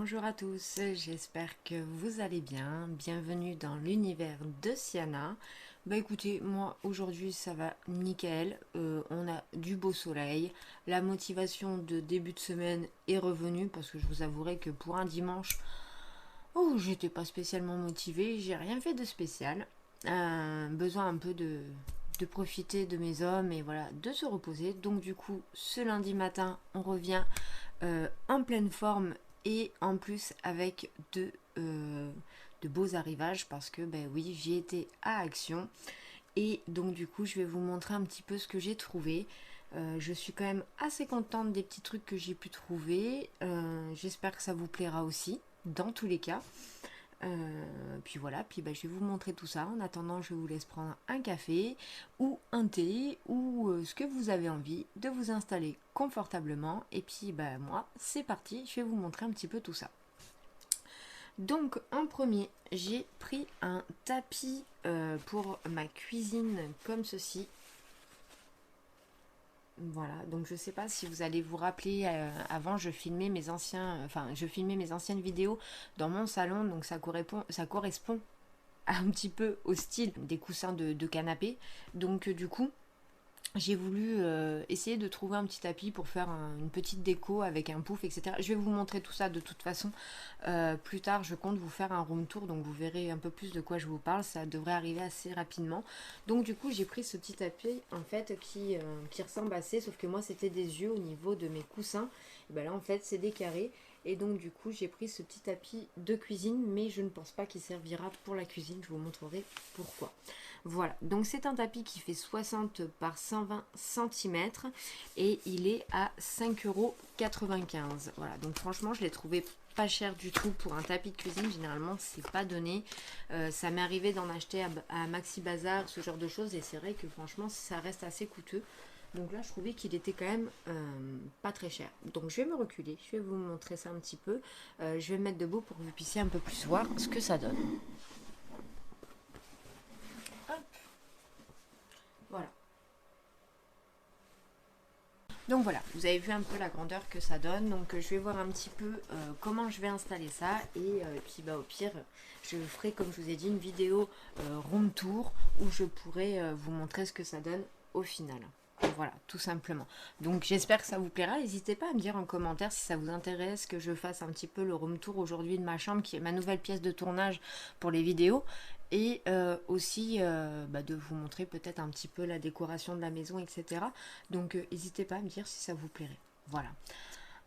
Bonjour à tous, j'espère que vous allez bien. Bienvenue dans l'univers de Siana. Bah écoutez, moi aujourd'hui ça va nickel. On a du beau soleil. La motivation de début de semaine est revenue parce que je vous avouerai que pour un dimanche, oh, j'étais pas spécialement motivée, j'ai rien fait de spécial. Besoin un peu de profiter de mes hommes et voilà, de se reposer. Donc du coup, ce lundi matin, on revient en pleine forme et en plus avec de beaux arrivages parce que ben oui, j'y étais à Action et donc du coup je vais vous montrer un petit peu ce que j'ai trouvé. Je suis quand même assez contente des petits trucs que j'ai pu trouver. J'espère que ça vous plaira aussi dans tous les cas. Puis voilà, puis bah, je vais vous montrer tout ça. En attendant, je vous laisse prendre un café ou un thé ou ce que vous avez envie de vous installer confortablement. Et puis bah, moi, c'est parti, je vais vous montrer un petit peu tout ça. Donc en premier, j'ai pris un tapis pour ma cuisine comme ceci. Voilà, donc je sais pas si vous allez vous rappeler, avant je filmais je filmais mes anciennes vidéos dans mon salon, donc ça correspond un petit peu au style des coussins de canapé. Donc du coup, j'ai voulu essayer de trouver un petit tapis pour faire une petite déco avec un pouf, etc. Je vais vous montrer tout ça de toute façon. Plus tard, je compte vous faire un room tour, donc vous verrez un peu plus de quoi je vous parle. Ça devrait arriver assez rapidement. Donc du coup, j'ai pris ce petit tapis en fait qui ressemble assez, sauf que moi c'était des yeux au niveau de mes coussins. Et ben là en fait c'est des carrés. Et donc du coup j'ai pris ce petit tapis de cuisine, mais je ne pense pas qu'il servira pour la cuisine. Je vous montrerai pourquoi. Voilà, donc c'est un tapis qui fait 60 par 120 cm et il est à 5,95 €. Voilà, donc franchement je l'ai trouvé pas cher du tout pour un tapis de cuisine. Généralement c'est pas donné. Ça m'est arrivé d'en acheter à Maxi Bazar, ce genre de choses, et c'est vrai que franchement ça reste assez coûteux. Donc là je trouvais qu'il était quand même pas très cher. Donc je vais me reculer, je vais vous montrer ça un petit peu. Je vais me mettre debout pour que vous puissiez un peu plus voir ce que ça donne. Hop, voilà. Donc voilà, vous avez vu un peu la grandeur que ça donne. Donc je vais voir un petit peu comment je vais installer ça. Et puis bah, au pire, je ferai comme je vous ai dit une vidéo room tour où je pourrai vous montrer ce que ça donne au final. Voilà, tout simplement. Donc j'espère que ça vous plaira. N'hésitez pas à me dire en commentaire si ça vous intéresse que je fasse un petit peu le room tour aujourd'hui de ma chambre, qui est ma nouvelle pièce de tournage pour les vidéos. Et aussi bah, de vous montrer peut-être un petit peu la décoration de la maison, etc. Donc n'hésitez pas à me dire si ça vous plairait. Voilà.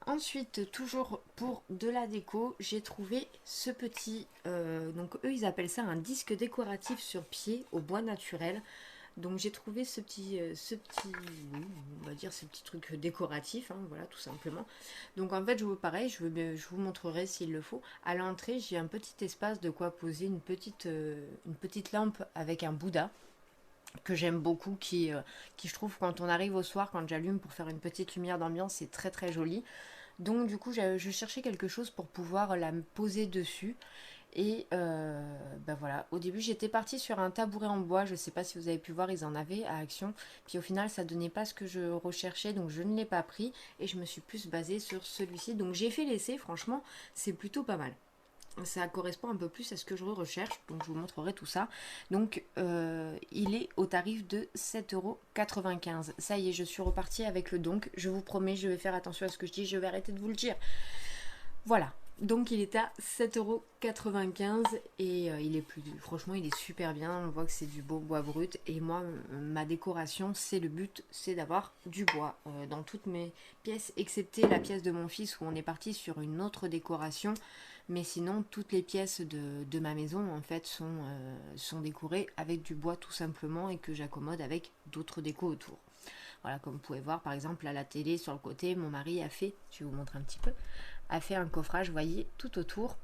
Ensuite, toujours pour de la déco, j'ai trouvé ce petit, donc eux ils appellent ça un disque décoratif sur pied au bois naturel. Donc j'ai trouvé oui, on va dire ce petit truc décoratif, hein, voilà tout simplement. Donc en fait je vous montrerai s'il le faut. À l'entrée j'ai un petit espace de quoi poser une petite lampe avec un Bouddha que j'aime beaucoup, qui je trouve quand on arrive au soir, quand j'allume pour faire une petite lumière d'ambiance, c'est très très joli. Donc du coup je cherchais quelque chose pour pouvoir la poser dessus. Et ben voilà, au début j'étais partie sur un tabouret en bois, je sais pas si vous avez pu voir, ils en avaient à Action. Puis au final ça donnait pas ce que je recherchais, donc je ne l'ai pas pris et je me suis plus basée sur celui-ci. Donc j'ai fait l'essai, franchement c'est plutôt pas mal. Ça correspond un peu plus à ce que je recherche, donc je vous montrerai tout ça. Donc il est au tarif de 7,95 €. Ça y est, je suis repartie avec le donc. Je vous promets, je vais faire attention à ce que je dis, je vais arrêter de vous le dire. Voilà, donc il est à 7,95 € et franchement il est super bien, on voit que c'est du beau bois brut et moi ma décoration c'est le but, c'est d'avoir du bois dans toutes mes pièces, excepté la pièce de mon fils où on est parti sur une autre décoration, mais sinon toutes les pièces de ma maison en fait sont décorées avec du bois tout simplement et que j'accommode avec d'autres décos autour. Voilà, comme vous pouvez voir par exemple à la télé sur le côté, mon mari a fait, je vais vous montrer un petit peu, a fait un coffrage, vous voyez, tout autour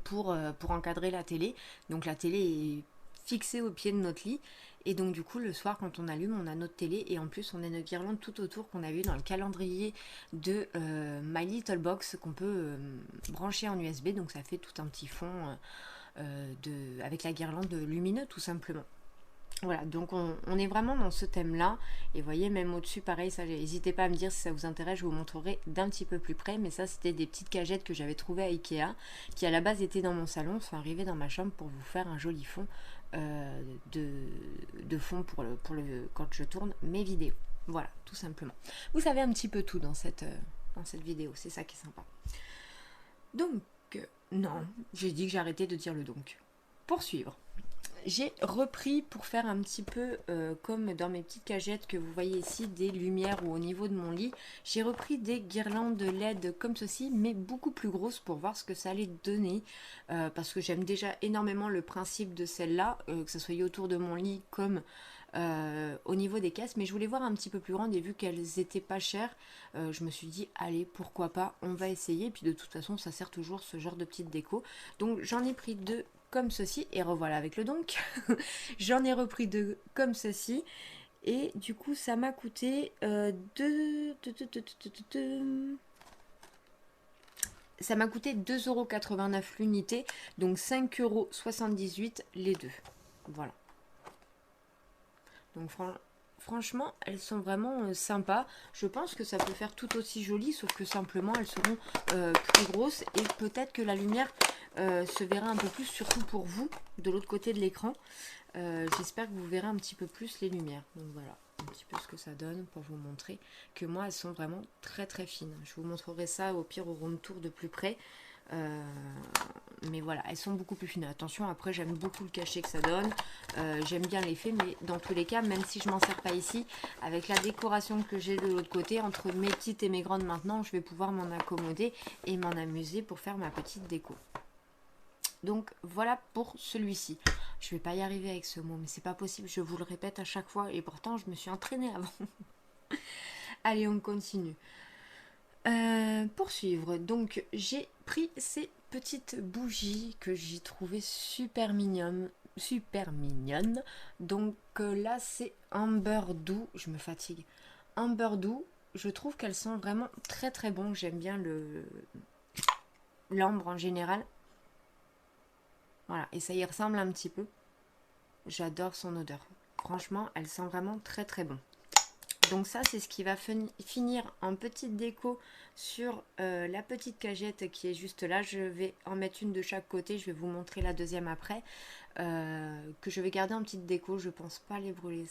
pour encadrer la télé. Donc la télé est fixée au pied de notre lit. Et donc du coup, le soir, quand on allume, on a notre télé. Et en plus, on a une guirlande tout autour qu'on a vu dans le calendrier de My Little Box qu'on peut brancher en USB. Donc ça fait tout un petit fond avec la guirlande lumineux, tout simplement. Voilà, donc on est vraiment dans ce thème-là. Et vous voyez, même au-dessus, pareil, ça, n'hésitez pas à me dire si ça vous intéresse, je vous montrerai d'un petit peu plus près. Mais ça, c'était des petites cagettes que j'avais trouvées à Ikea, qui à la base étaient dans mon salon, sont arrivées dans ma chambre pour vous faire un joli fond de fond quand je tourne mes vidéos. Voilà, tout simplement. Vous savez un petit peu tout dans cette vidéo, c'est ça qui est sympa. Donc, non, j'ai dit que j'arrêtais de dire le donc. Poursuivre. J'ai repris pour faire un petit peu comme dans mes petites cagettes que vous voyez ici, des lumières ou au niveau de mon lit. J'ai repris des guirlandes LED comme ceci, mais beaucoup plus grosses pour voir ce que ça allait donner. Parce que j'aime déjà énormément le principe de celle-là, que ce soit autour de mon lit comme au niveau des caisses. Mais je voulais voir un petit peu plus grande et vu qu'elles étaient pas chères, je me suis dit, allez, pourquoi pas, on va essayer. Et puis de toute façon, ça sert toujours ce genre de petite déco. Donc j'en ai pris deux comme ceci, et revoilà avec le donc. J'en ai repris deux comme ceci, et du coup ça m'a coûté ça m'a coûté 2,89 € l'unité, donc 5,78 € les deux. Voilà. Donc franchement, elles sont vraiment sympas. Je pense que ça peut faire tout aussi joli, sauf que simplement elles seront plus grosses et peut-être que la lumière se verra un peu plus, surtout pour vous, de l'autre côté de l'écran. J'espère que vous verrez un petit peu plus les lumières. Donc voilà, un petit peu ce que ça donne pour vous montrer que moi, elles sont vraiment très très fines. Je vous montrerai ça au pire au round tour de plus près. Mais voilà, elles sont beaucoup plus fines. Attention, après j'aime beaucoup le cachet que ça donne. J'aime bien l'effet, mais dans tous les cas, même si je m'en sers pas ici, avec la décoration que j'ai de l'autre côté, entre mes petites et mes grandes maintenant, je vais pouvoir m'en accommoder et m'en amuser pour faire ma petite déco. Donc voilà pour celui-ci. Je vais pas y arriver avec ce mot, mais c'est pas possible, je vous le répète à chaque fois et pourtant je me suis entraînée avant. Allez, on continue. Poursuivre, donc j'ai pris ces petites bougies que j'ai trouvées super mignonnes. Donc là c'est Amber Doux, je me fatigue. Amber Doux, je trouve qu'elles sont vraiment très très bonnes. J'aime bien l'ambre en général. Voilà, et ça y ressemble un petit peu. J'adore son odeur. Franchement, elle sent vraiment très très bon. Donc ça, c'est ce qui va finir en petite déco sur la petite cagette qui est juste là. Je vais en mettre une de chaque côté. Je vais vous montrer la deuxième après. Que je vais garder en petite déco. Je pense pas les brûler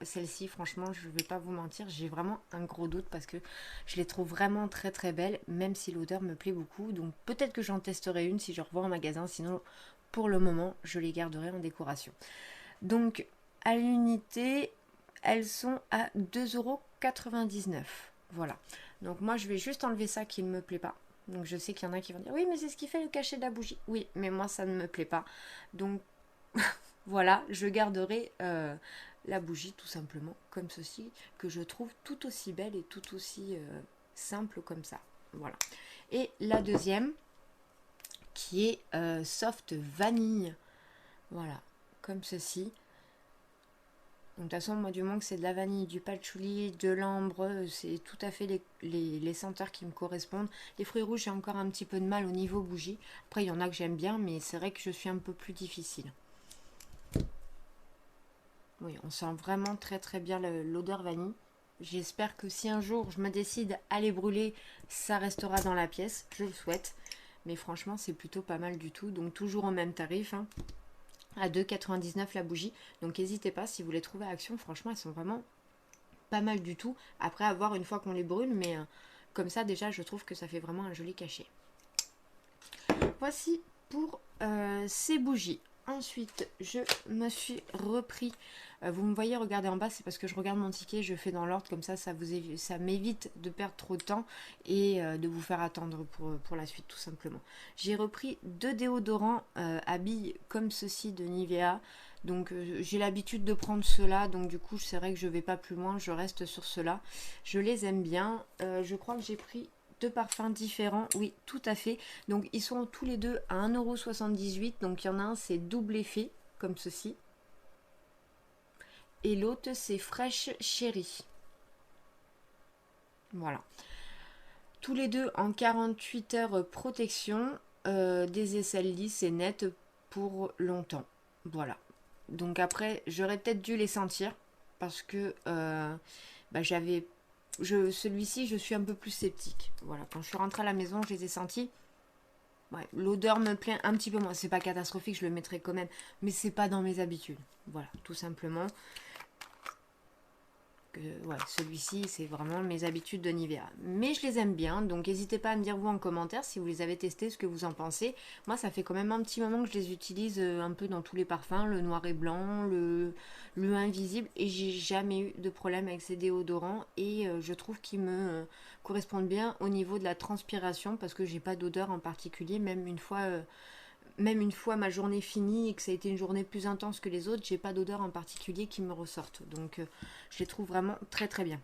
celle-ci. Franchement, je vais pas vous mentir. J'ai vraiment un gros doute parce que je les trouve vraiment très très belles. Même si l'odeur me plaît beaucoup. Donc peut-être que j'en testerai une si je revois en magasin. Sinon, pour le moment, je les garderai en décoration. Donc à l'unité, elles sont à 2,99 €. Voilà. Donc moi, je vais juste enlever ça qui ne me plaît pas. Donc je sais qu'il y en a qui vont dire, oui, mais c'est ce qui fait le cachet de la bougie. Oui, mais moi, ça ne me plaît pas. Donc voilà, je garderai la bougie tout simplement comme ceci, que je trouve tout aussi belle et tout aussi simple comme ça. Voilà. Et la deuxième, qui est soft vanille. Voilà, comme ceci. Donc de toute façon, moi du moment que c'est de la vanille, du patchouli, de l'ambre, c'est tout à fait les senteurs qui me correspondent. Les fruits rouges, j'ai encore un petit peu de mal au niveau bougie. Après, il y en a que j'aime bien, mais c'est vrai que je suis un peu plus difficile. Oui, on sent vraiment très très bien l'odeur vanille. J'espère que si un jour je me décide à les brûler, ça restera dans la pièce. Je le souhaite. Mais franchement, c'est plutôt pas mal du tout. Donc toujours au même tarif, hein, à 2,99 € la bougie. Donc n'hésitez pas si vous les trouvez à Action. Franchement, elles sont vraiment pas mal du tout. Après avoir une fois qu'on les brûle, mais comme ça déjà, je trouve que ça fait vraiment un joli cachet. Voici pour ces bougies. Ensuite, je me suis repris. Vous me voyez regarder en bas, c'est parce que je regarde mon ticket, je fais dans l'ordre, comme ça, ça m'évite de perdre trop de temps et de vous faire attendre pour la suite, tout simplement. J'ai repris deux déodorants à billes comme ceci de Nivea. Donc j'ai l'habitude de prendre ceux-là, donc du coup c'est vrai que je vais pas plus loin, je reste sur ceux-là. Je les aime bien. Je crois que j'ai pris deux parfums différents, oui, tout à fait. Donc ils sont tous les deux à 1,78 €. Donc il y en a un, c'est double effet, comme ceci. Et l'autre, c'est Fresh Cherry. Voilà. Tous les deux en 48 heures protection. Des aisselles lisses et nettes pour longtemps. Voilà. Donc après, j'aurais peut-être dû les sentir parce que celui-ci, je suis un peu plus sceptique. Voilà, quand je suis rentrée à la maison, je les ai sentis. Ouais, l'odeur me plaît un petit peu moins. C'est pas catastrophique, je le mettrai quand même, mais c'est pas dans mes habitudes. Voilà, tout simplement. Ouais, celui-ci, c'est vraiment mes habitudes de Nivea. Mais je les aime bien, donc n'hésitez pas à me dire vous en commentaire si vous les avez testés, ce que vous en pensez. Moi, ça fait quand même un petit moment que je les utilise un peu dans tous les parfums, le noir et blanc, le invisible, et j'ai jamais eu de problème avec ces déodorants. Et je trouve qu'ils me correspondent bien au niveau de la transpiration, parce que j'ai pas d'odeur en particulier, même une fois ma journée finie et que ça a été une journée plus intense que les autres, j'ai pas d'odeur en particulier qui me ressorte. Donc je les trouve vraiment très très bien.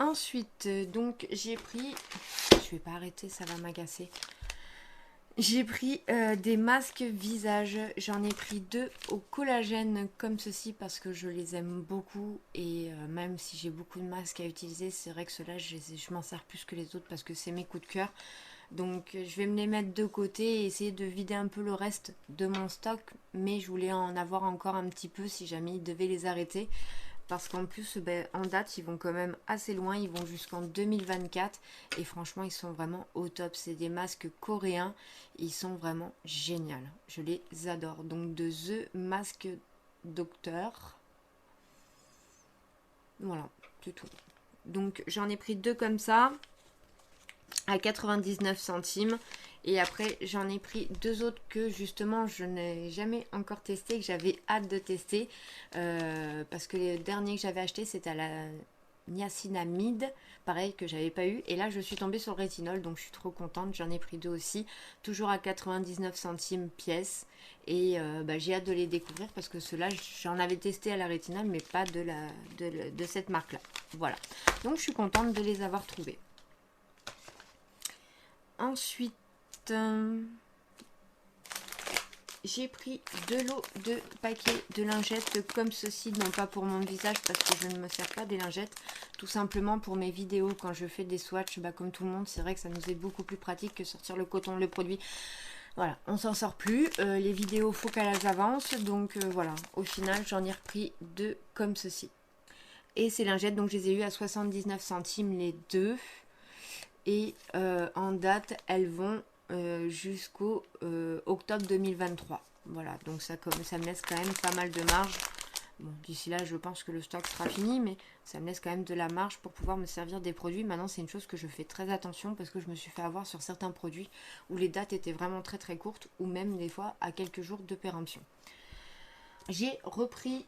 Ensuite, donc j'ai pris... Je vais pas arrêter, ça va m'agacer. J'ai pris des masques visage. J'en ai pris 2 au collagène comme ceci parce que je les aime beaucoup. Et même si j'ai beaucoup de masques à utiliser, c'est vrai que ceux-là, je m'en sers plus que les autres parce que c'est mes coups de cœur. Donc je vais me les mettre de côté et essayer de vider un peu le reste de mon stock. Mais je voulais en avoir encore un petit peu si jamais ils devaient les arrêter. Parce qu'en plus, en date, ils vont quand même assez loin. Ils vont jusqu'en 2024. Et franchement, ils sont vraiment au top. C'est des masques coréens. Ils sont vraiment géniaux. Je les adore. Donc de The Mask Doctor. Voilà, c'est tout. Donc j'en ai pris 2 comme ça. À 99 centimes. Et après, j'en ai pris 2 autres que justement, je n'ai jamais encore testé, que j'avais hâte de tester. Parce que le dernier que j'avais acheté, c'était à la niacinamide, pareil, que j'avais pas eu. Et là, je suis tombée sur le rétinol, donc je suis trop contente. J'en ai pris 2 aussi, toujours à 99 centimes pièce. Et j'ai hâte de les découvrir parce que ceux-là, j'en avais testé à la rétinol, mais pas de cette marque-là. Voilà. Donc, je suis contente de les avoir trouvés. Ensuite, j'ai pris de l'eau de paquet de lingettes comme ceci, non pas pour mon visage parce que je ne me sers pas des lingettes, tout simplement pour mes vidéos quand je fais des swatchs, comme tout le monde, c'est vrai que ça nous est beaucoup plus pratique que sortir le coton, le produit. Voilà, on s'en sort plus, les vidéos faut qu'elles avancent, donc voilà, au final j'en ai repris 2 comme ceci. Et ces lingettes, donc je les ai eues à 79 centimes les 2. Et en date, elles vont jusqu'au octobre 2023. Voilà, donc ça me laisse quand même pas mal de marge. Bon, d'ici là, je pense que le stock sera fini, mais ça me laisse quand même de la marge pour pouvoir me servir des produits. Maintenant, c'est une chose que je fais très attention parce que je me suis fait avoir sur certains produits où les dates étaient vraiment très très courtes ou même des fois à quelques jours de péremption. J'ai repris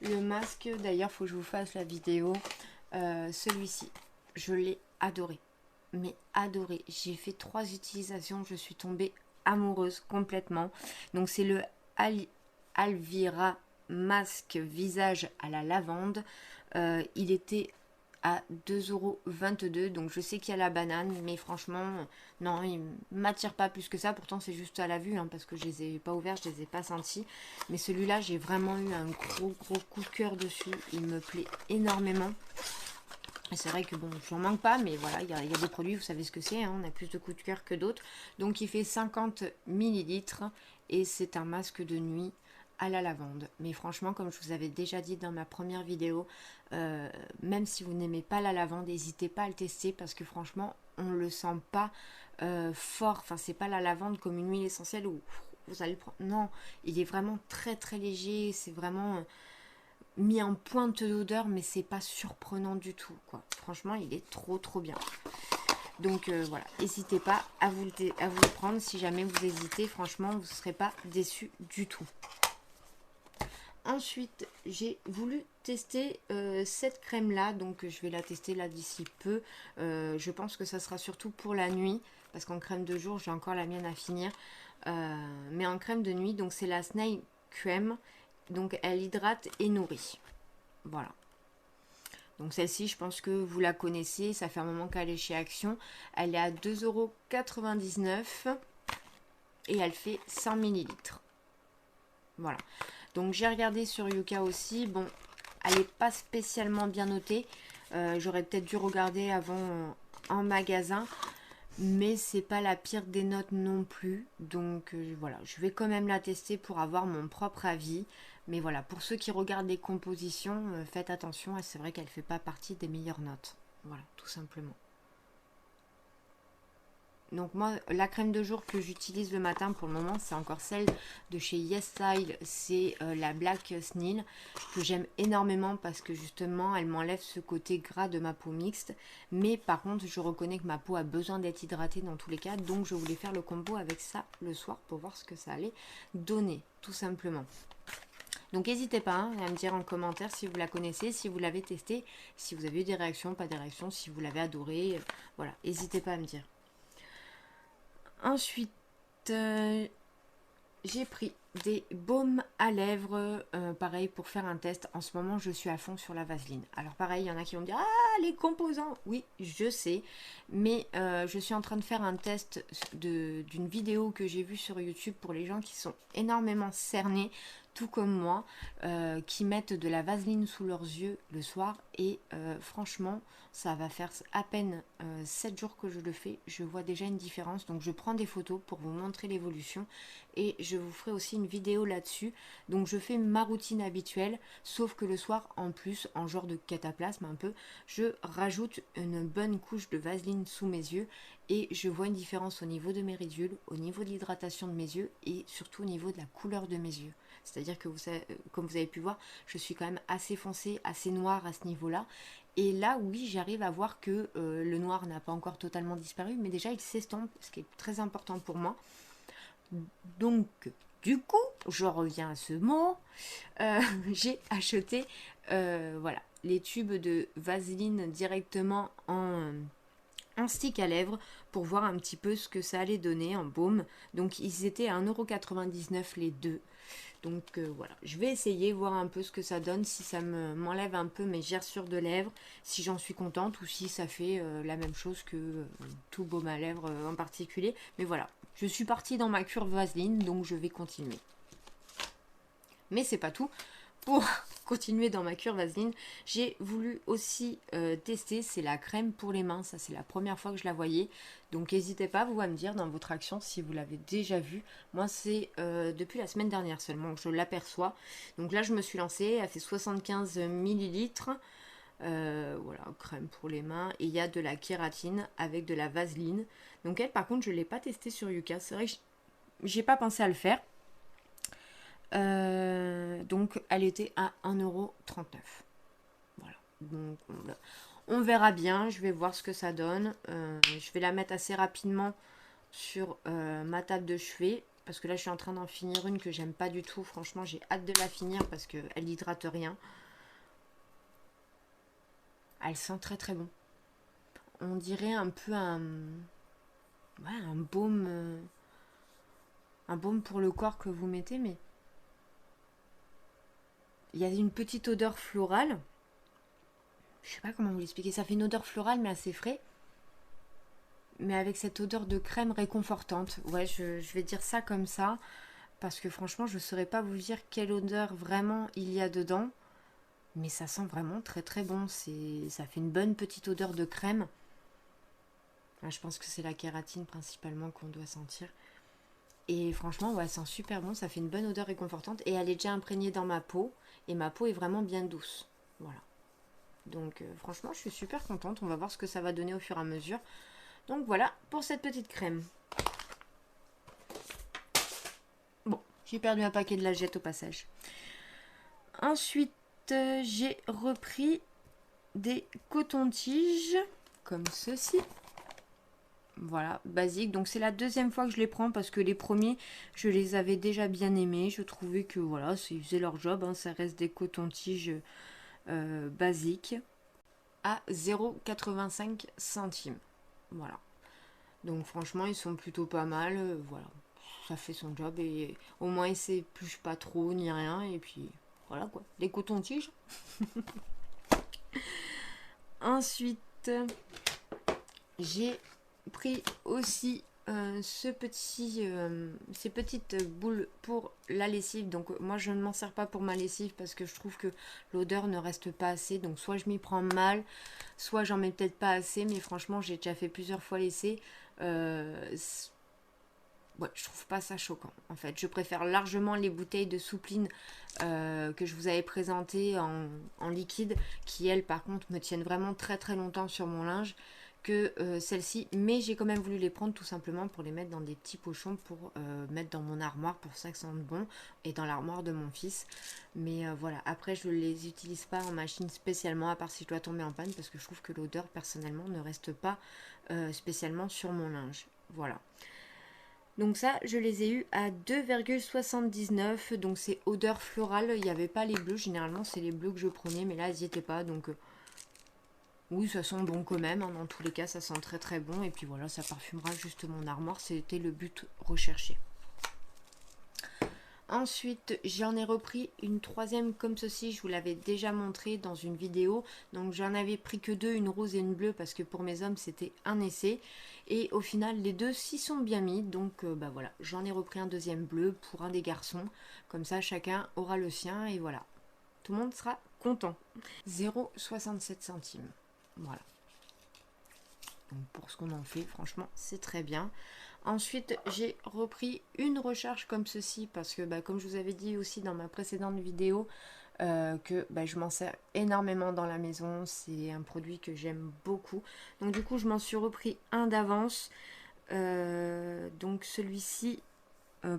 le masque, d'ailleurs, il faut que je vous fasse la vidéo. Celui-ci, je l'ai adoré. Mais adoré. J'ai fait 3 utilisations, je suis tombée amoureuse complètement. Donc c'est le Alvira masque visage à la lavande. Il était à 2,22 €. Donc je sais qu'il y a la banane, mais franchement, non, il ne m'attire pas plus que ça. Pourtant c'est juste à la vue, parce que je les ai pas ouverts, je les ai pas sentis. Mais celui-là, j'ai vraiment eu un gros coup de cœur dessus. Il me plaît énormément. C'est vrai que bon, j'en manque pas, mais voilà, il y a des produits, vous savez ce que c'est, on a plus de coups de cœur que d'autres. Donc il fait 50 ml et c'est un masque de nuit à la lavande. Mais franchement, comme je vous avais déjà dit dans ma première vidéo, même si vous n'aimez pas la lavande, n'hésitez pas à le tester parce que franchement, on le sent pas fort. Enfin, c'est pas la lavande comme une huile essentielle où vous allez le prendre. Non, il est vraiment très très léger, c'est vraiment... mis en pointe d'odeur, mais c'est pas surprenant du tout, quoi. Franchement, il est trop bien. Donc voilà, n'hésitez pas à vous le prendre si jamais vous hésitez. Franchement, vous ne serez pas déçus du tout. Ensuite, j'ai voulu tester cette crème-là. Donc, je vais la tester là d'ici peu. Je pense que ça sera surtout pour la nuit. Parce qu'en crème de jour, j'ai encore la mienne à finir. Mais en crème de nuit, donc c'est la Snail Crème. Donc elle hydrate et nourrit. Voilà. Donc celle-ci, je pense que vous la connaissez. Ça fait un moment qu'elle est chez Action. Elle est à 2,99 € et elle fait 100 ml. Voilà. Donc j'ai regardé sur Yuka aussi. Bon, elle n'est pas spécialement bien notée. J'aurais peut-être dû regarder avant en magasin. mais c'est pas la pire des notes non plus. Donc voilà, je vais quand même la tester pour avoir mon propre avis. Mais voilà, pour ceux qui regardent les compositions, faites attention, c'est vrai qu'elle fait pas partie des meilleures notes. Voilà, tout simplement. Donc moi, la crème de jour que j'utilise le matin pour le moment, c'est encore celle de chez YesStyle. C'est la Black Snail que j'aime énormément parce que justement, elle m'enlève ce côté gras de ma peau mixte. Mais par contre, je reconnais que ma peau a besoin d'être hydratée dans tous les cas. Donc je voulais faire le combo avec ça le soir pour voir ce que ça allait donner, tout simplement. Donc n'hésitez pas à me dire en commentaire si vous la connaissez, si vous l'avez testée, si vous avez eu des réactions, pas des réactions, si vous l'avez adorée. Voilà, n'hésitez pas à me dire. Ensuite, j'ai pris des baumes à lèvres, pareil pour faire un test. En ce moment, je suis à fond sur la vaseline. Alors pareil, il y en a qui vont me dire « Ah, les composants !» Oui, je sais, mais je suis en train de faire un test d'une vidéo que j'ai vue sur YouTube pour les gens qui sont énormément cernés, tout comme moi, qui mettent de la vaseline sous leurs yeux le soir. Et franchement, ça va faire à peine 7 jours que je le fais. Je vois déjà une différence. Donc je prends des photos pour vous montrer l'évolution. Et je vous ferai aussi une vidéo là-dessus. Donc je fais ma routine habituelle. Sauf que le soir, en plus, en genre de cataplasme un peu, je rajoute une bonne couche de vaseline sous mes yeux. Et je vois une différence au niveau de mes ridules, au niveau de l'hydratation de mes yeux et surtout au niveau de la couleur de mes yeux. C'est-à-dire que, comme vous avez pu voir, je suis quand même assez foncée, assez noire à ce niveau-là. Et là, oui, j'arrive à voir que le noir n'a pas encore totalement disparu, mais déjà il s'estompe, ce qui est très important pour moi. Donc, du coup, je reviens à ce mot. J'ai acheté voilà, les tubes de vaseline directement en stick à lèvres pour voir un petit peu ce que ça allait donner en baume. Donc ils étaient à 1,99 € les deux. Donc voilà, je vais essayer, voir un peu ce que ça donne, si ça m'enlève un peu mes gerçures de lèvres, si j'en suis contente ou si ça fait la même chose que tout baume à lèvres en particulier. Mais voilà, je suis partie dans ma cure vaseline, donc je vais continuer. Mais c'est pas tout. Pour continuer dans ma cure vaseline, j'ai voulu aussi tester, c'est la crème pour les mains. Ça, c'est la première fois que je la voyais. Donc n'hésitez pas, vous, à me dire dans votre action si vous l'avez déjà vue. Moi, c'est depuis la semaine dernière seulement que je l'aperçois. Donc là, je me suis lancée. Elle fait 75 millilitres. Voilà, crème pour les mains. Et il y a de la kératine avec de la vaseline. Donc elle, par contre, je ne l'ai pas testée sur Yuka. C'est vrai que j'ai pas pensé à le faire. Donc elle était à 1,39 €. Voilà. Donc on verra bien. Je vais voir ce que ça donne. Je vais la mettre assez rapidement sur ma table de chevet. Parce que là je suis en train d'en finir une que j'aime pas du tout. Franchement j'ai hâte de la finir parce qu'elle n'hydrate rien. Elle sent très très bon. On dirait un peu ouais, un baume pour le corps que vous mettez, mais il y a une petite odeur florale. Je sais pas comment vous l'expliquer. Ça fait une odeur florale mais assez frais. Mais avec cette odeur de crème réconfortante. Ouais, je vais dire ça comme ça. Parce que franchement, je ne saurais pas vous dire quelle odeur vraiment il y a dedans. Mais ça sent vraiment très très bon. Ça fait une bonne petite odeur de crème. Je pense que c'est la kératine principalement qu'on doit sentir. Et franchement, ouais, ça sent super bon. Ça fait une bonne odeur réconfortante. Et elle est déjà imprégnée dans ma peau. Et ma peau est vraiment bien douce. Voilà. Donc franchement, je suis super contente. On va voir ce que ça va donner au fur et à mesure. Donc voilà pour cette petite crème. Bon, j'ai perdu un paquet de Lagette au passage. Ensuite, j'ai repris des cotons-tiges comme ceci. Voilà, basique. Donc c'est la deuxième fois que je les prends parce que les premiers, je les avais déjà bien aimés. Je trouvais que voilà, ils faisaient leur job. Hein. Ça reste des cotons-tiges basiques à 0,85 centimes. Voilà. Donc franchement, ils sont plutôt pas mal. Voilà. Ça fait son job et au moins il s'épluche pas trop ni rien. Et puis voilà quoi. Les cotons-tiges. Ensuite, j'ai pris aussi ces petites boules pour la lessive. Donc moi je ne m'en sers pas pour ma lessive parce que je trouve que l'odeur ne reste pas assez. Donc soit je m'y prends mal, soit j'en mets peut-être pas assez. Mais franchement j'ai déjà fait plusieurs fois l'essai. Ouais, je trouve pas ça choquant en fait. Je préfère largement les bouteilles de soupline que je vous avais présentées en liquide, qui elles par contre me tiennent vraiment très très longtemps sur mon linge, que celles-ci. Mais j'ai quand même voulu les prendre tout simplement pour les mettre dans des petits pochons pour mettre dans mon armoire pour que ça sente bon, et dans l'armoire de mon fils. Mais voilà, après je ne les utilise pas en machine spécialement, à part si je dois tomber en panne, parce que je trouve que l'odeur personnellement ne reste pas spécialement sur mon linge. Voilà. Donc ça, je les ai eu à 2,79. Donc c'est odeur florale. Il n'y avait pas les bleus. Généralement, c'est les bleus que je prenais. Mais là, ils n'y étaient pas. Donc oui, ça sent bon quand même. Hein. Dans tous les cas, ça sent très très bon. Et puis voilà, ça parfumera juste mon armoire. C'était le but recherché. Ensuite, j'en ai repris une troisième comme ceci. Je vous l'avais déjà montré dans une vidéo. Donc j'en avais pris que deux, une rose et une bleue, parce que pour mes hommes, c'était un essai. Et au final, les deux s'y sont bien mis. Donc bah voilà, j'en ai repris un deuxième bleu pour un des garçons. Comme ça, chacun aura le sien. Et voilà, tout le monde sera content. 0,67 centimes. Voilà. Donc pour ce qu'on en fait, franchement, c'est très bien. Ensuite, j'ai repris une recharge comme ceci parce que, bah, comme je vous avais dit aussi dans ma précédente vidéo, que bah, je m'en sers énormément dans la maison. C'est un produit que j'aime beaucoup. Donc du coup, je m'en suis repris un d'avance. Donc celui-ci,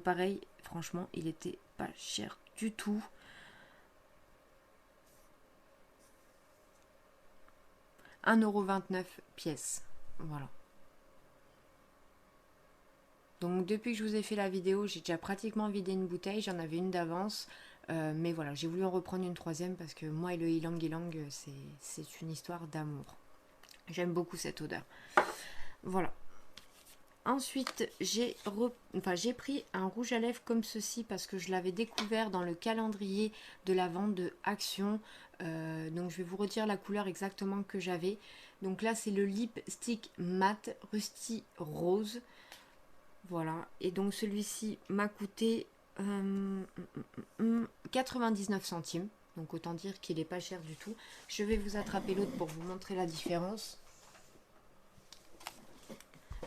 pareil, franchement, il était pas cher du tout. 1,29 € pièce. Voilà. Donc depuis que je vous ai fait la vidéo, j'ai déjà pratiquement vidé une bouteille. J'en avais une d'avance. Mais voilà, j'ai voulu en reprendre une troisième parce que moi et le ylang ylang, c'est une histoire d'amour. J'aime beaucoup cette odeur. Voilà. Ensuite, j'ai pris un rouge à lèvres comme ceci parce que je l'avais découvert dans le calendrier de la vente de Action. Donc je vais vous redire la couleur exactement que j'avais. Donc là, c'est le Lipstick Matte Rusty Rose. Voilà. Et donc celui-ci m'a coûté 99 centimes. Donc autant dire qu'il n'est pas cher du tout. Je vais vous attraper l'autre pour vous montrer la différence.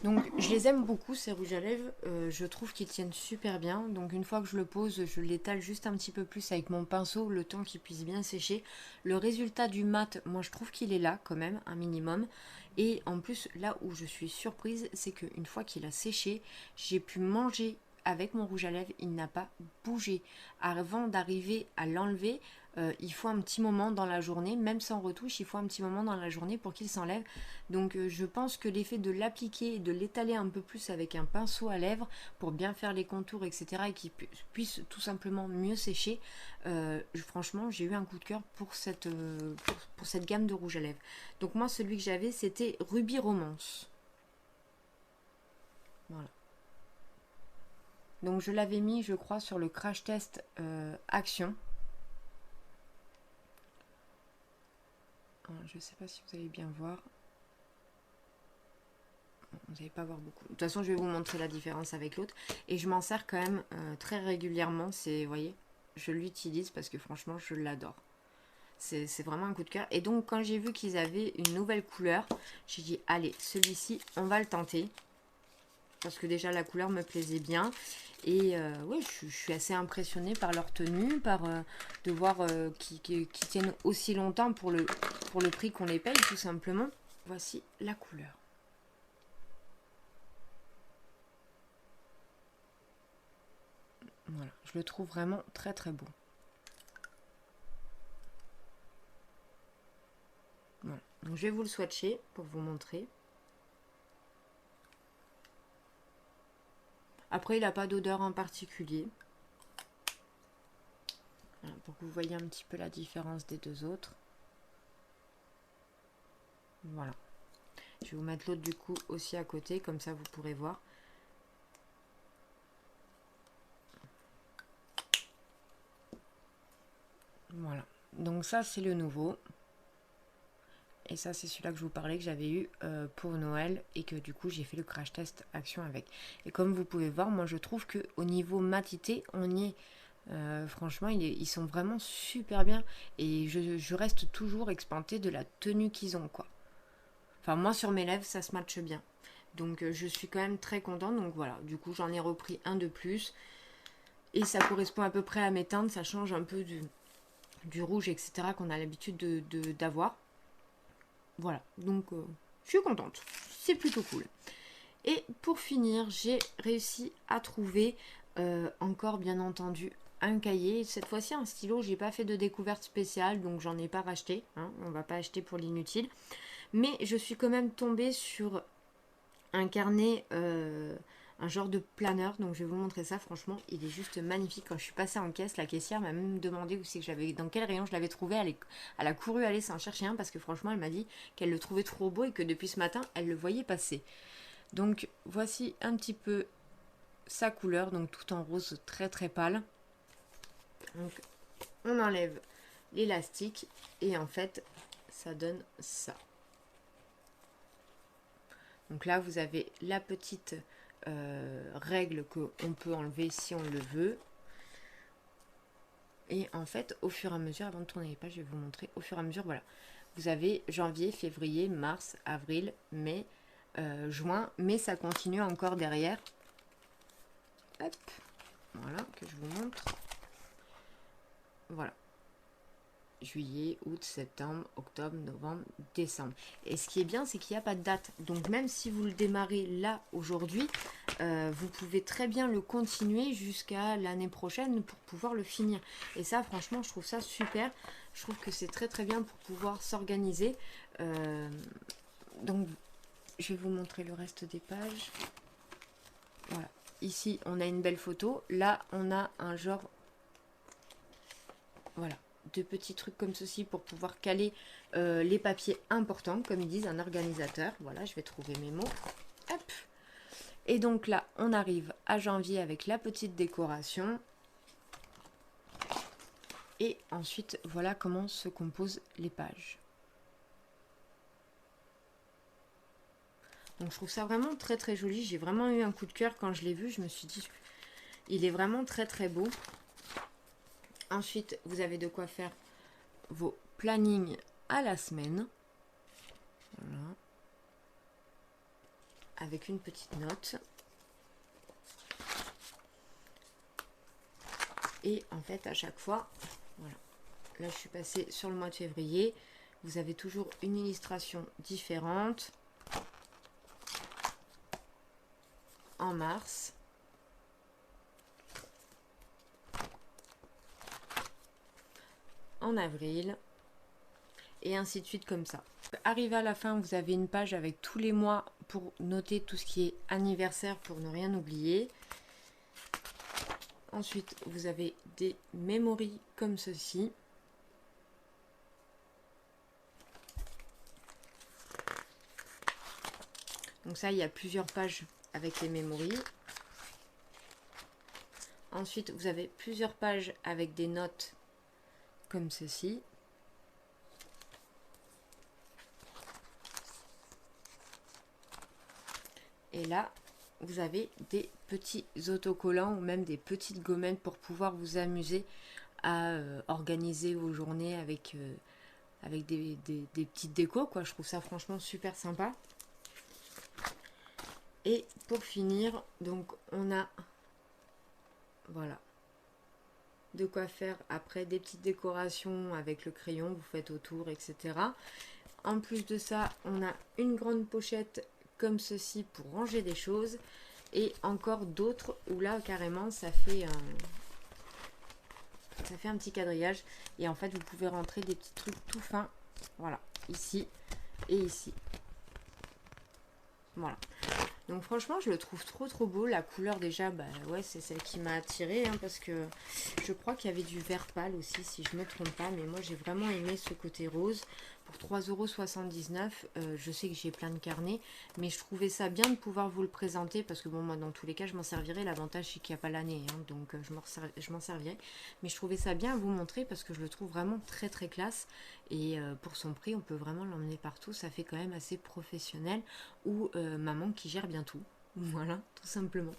Donc je les aime beaucoup ces rouges à lèvres, je trouve qu'ils tiennent super bien. Donc une fois que je le pose, je l'étale juste un petit peu plus avec mon pinceau, le temps qu'il puisse bien sécher. Le résultat du mat, moi je trouve qu'il est là quand même, un minimum. Et en plus là où je suis surprise, c'est qu'une fois qu'il a séché, j'ai pu manger avec mon rouge à lèvres, il n'a pas bougé. Avant d'arriver à l'enlever, il faut un petit moment dans la journée, même sans retouche, il faut un petit moment dans la journée pour qu'il s'enlève. Donc je pense que l'effet de l'appliquer et de l'étaler un peu plus avec un pinceau à lèvres pour bien faire les contours, etc. et qu'il puisse tout simplement mieux sécher, franchement j'ai eu un coup de cœur pour cette gamme de rouge à lèvres. Donc moi celui que j'avais c'était Ruby Romance. Voilà. Donc je l'avais mis je crois sur le crash test Action. Je ne sais pas si vous allez bien voir. Vous n'allez pas voir beaucoup. De toute façon, je vais vous montrer la différence avec l'autre. Et je m'en sers quand même très régulièrement. Vous voyez, je l'utilise parce que franchement, je l'adore. C'est vraiment un coup de cœur. Et donc, quand j'ai vu qu'ils avaient une nouvelle couleur, j'ai dit, allez, celui-ci, on va le tenter. Parce que déjà, la couleur me plaisait bien. Et oui, je suis assez impressionnée par leur tenue, de voir qu'ils tiennent aussi longtemps pour le prix qu'on les paye, tout simplement. Voici la couleur. Voilà, je le trouve vraiment très très beau. Voilà. Donc je vais vous le swatcher pour vous montrer. Après, il n'a pas d'odeur en particulier. Voilà, pour que vous voyez un petit peu la différence des deux autres. Voilà. Je vais vous mettre l'autre du coup aussi à côté, comme ça vous pourrez voir. Voilà. Donc ça c'est le nouveau. Et ça, c'est celui-là que je vous parlais, que j'avais eu pour Noël. Et que du coup, j'ai fait le crash test action avec. Et comme vous pouvez voir, moi, je trouve qu'au niveau matité, on y est. Franchement, ils sont vraiment super bien. Et je reste toujours expantée de la tenue qu'ils ont, quoi. Enfin, moi, sur mes lèvres, ça se matche bien. Donc, je suis quand même très contente. Donc, voilà. Du coup, j'en ai repris un de plus. Et ça correspond à peu près à mes teintes. Ça change un peu du rouge, etc. qu'on a l'habitude d'avoir. Voilà. Donc, je suis contente. C'est plutôt cool. Et pour finir, j'ai réussi à trouver encore, bien entendu, un cahier. Cette fois-ci, un stylo. J'ai pas fait de découverte spéciale, donc j'en ai pas racheté. Hein. On va pas acheter pour l'inutile. Mais je suis quand même tombée sur un carnet, un genre de planeur. Donc je vais vous montrer ça. Franchement, il est juste magnifique. Quand je suis passée en caisse, la caissière m'a même demandé où c'est que j'avais, dans quel rayon je l'avais trouvé. Elle a couru aller s'en chercher un parce que franchement, elle m'a dit qu'elle le trouvait trop beau et que depuis ce matin, elle le voyait passer. Donc voici un petit peu sa couleur. Donc tout en rose très très pâle. Donc on enlève l'élastique et en fait, ça donne ça. Donc là, vous avez la petite règle qu'on peut enlever si on le veut. Et en fait, au fur et à mesure, avant de tourner les pages, je vais vous montrer. Au fur et à mesure, voilà. Vous avez janvier, février, mars, avril, mai, juin. Mais ça continue encore derrière. Hop. Voilà, que je vous montre. Voilà. Juillet, août, septembre, octobre, novembre, décembre. Et ce qui est bien, c'est qu'il n'y a pas de date. Donc même si vous le démarrez là, aujourd'hui, vous pouvez très bien le continuer jusqu'à l'année prochaine pour pouvoir le finir. Et ça, franchement, je trouve ça super. Je trouve que c'est très très bien pour pouvoir s'organiser. Donc, je vais vous montrer le reste des pages. Voilà. Ici, on a une belle photo. Là, on a un genre... Voilà. De petits trucs comme ceci pour pouvoir caler les papiers importants, comme ils disent, un organisateur. Voilà, je vais trouver mes mots. Hop. Et donc là, on arrive à janvier avec la petite décoration. Et ensuite, voilà comment se composent les pages. Donc je trouve ça vraiment très très joli. J'ai vraiment eu un coup de cœur quand je l'ai vu. Je me suis dit, il est vraiment très très beau. Ensuite, vous avez de quoi faire vos plannings à la semaine. Voilà. Avec une petite note. Et en fait, à chaque fois, voilà. Là, je suis passée sur le mois de février. Vous avez toujours une illustration différente. En mars. En avril. Et ainsi de suite comme ça. Arrivé à la fin, vous avez une page avec tous les mois pour noter tout ce qui est anniversaire pour ne rien oublier. Ensuite, vous avez des memories comme ceci. Donc ça, il y a plusieurs pages avec les memories. Ensuite, vous avez plusieurs pages avec des notes comme ceci. Et là, vous avez des petits autocollants ou même des petites gommettes pour pouvoir vous amuser à organiser vos journées avec, avec des petites décos, quoi. Je trouve ça franchement super sympa. Et pour finir, donc on a, voilà, de quoi faire après des petites décorations avec le crayon, vous faites autour, etc. En plus de ça, on a une grande pochette comme ceci pour ranger des choses. Et encore d'autres où là, carrément, ça fait un petit quadrillage. Et en fait, vous pouvez rentrer des petits trucs tout fins. Voilà, ici et ici. Voilà. Donc franchement, je le trouve trop beau. La couleur déjà, bah ouais, c'est celle qui m'a attirée. Hein, parce que je crois qu'il y avait du vert pâle aussi, si je ne me trompe pas. Mais moi, j'ai vraiment aimé ce côté rose. pour 3,79 €. Je sais que j'ai plein de carnets, mais je trouvais ça bien de pouvoir vous le présenter parce que bon, moi dans tous les cas je m'en servirai. L'avantage c'est qu'il n'y a pas l'année, hein, donc je m'en servirai. Mais je trouvais ça bien à vous montrer parce que je le trouve vraiment très très classe. Et pour son prix, on peut vraiment l'emmener partout. Ça fait quand même assez professionnel ou maman qui gère bien tout. Voilà, tout simplement.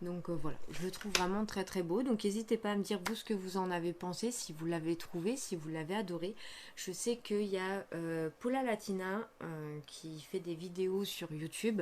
Donc voilà, je le trouve vraiment très très beau. Donc n'hésitez pas à me dire vous ce que vous en avez pensé, si vous l'avez trouvé, si vous l'avez adoré. Je sais qu'il y a Paula Latina qui fait des vidéos sur YouTube,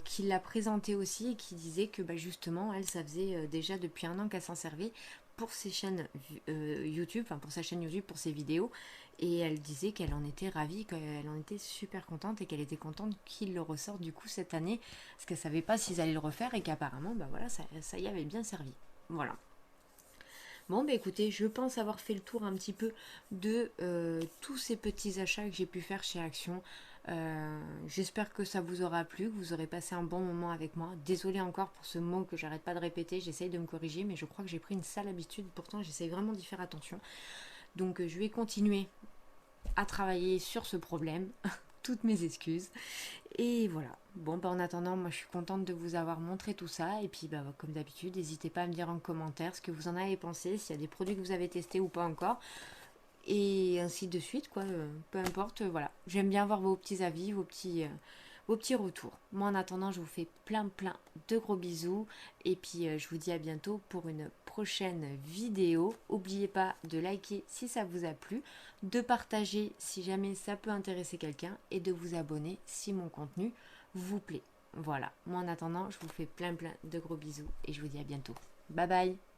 qui l'a présenté aussi et qui disait que bah, justement, elle, ça faisait déjà depuis 1 an qu'elle s'en servait pour ses chaînes YouTube, enfin pour sa chaîne YouTube, pour ses vidéos. Et elle disait qu'elle en était ravie, qu'elle en était super contente et qu'elle était contente qu'il le ressorte du coup cette année, parce qu'elle savait pas s'ils allaient le refaire et qu'apparemment, bah voilà, ça y avait bien servi. Voilà. Bon, bah écoutez, je pense avoir fait le tour un petit peu de tous ces petits achats que j'ai pu faire chez Action. J'espère que ça vous aura plu, que vous aurez passé un bon moment avec moi. Désolée encore pour ce mot que j'arrête pas de répéter, j'essaye de me corriger, mais je crois que j'ai pris une sale habitude, pourtant j'essaye vraiment d'y faire attention. Donc je vais continuer à travailler sur ce problème. Toutes mes excuses. Et voilà. Bon, bah en attendant, moi je suis contente de vous avoir montré tout ça. Et puis, bah, comme d'habitude, n'hésitez pas à me dire en commentaire ce que vous en avez pensé, s'il y a des produits que vous avez testés ou pas encore. Et ainsi de suite, quoi. Peu importe, voilà. J'aime bien voir vos petits avis, vos petits retours. Moi, en attendant, je vous fais plein de gros bisous. Et puis, je vous dis à bientôt pour une prochaine vidéo. N'oubliez pas de liker si ça vous a plu, de partager si jamais ça peut intéresser quelqu'un et de vous abonner si mon contenu vous plaît. Voilà. Moi, en attendant, je vous fais plein de gros bisous et je vous dis à bientôt. Bye bye!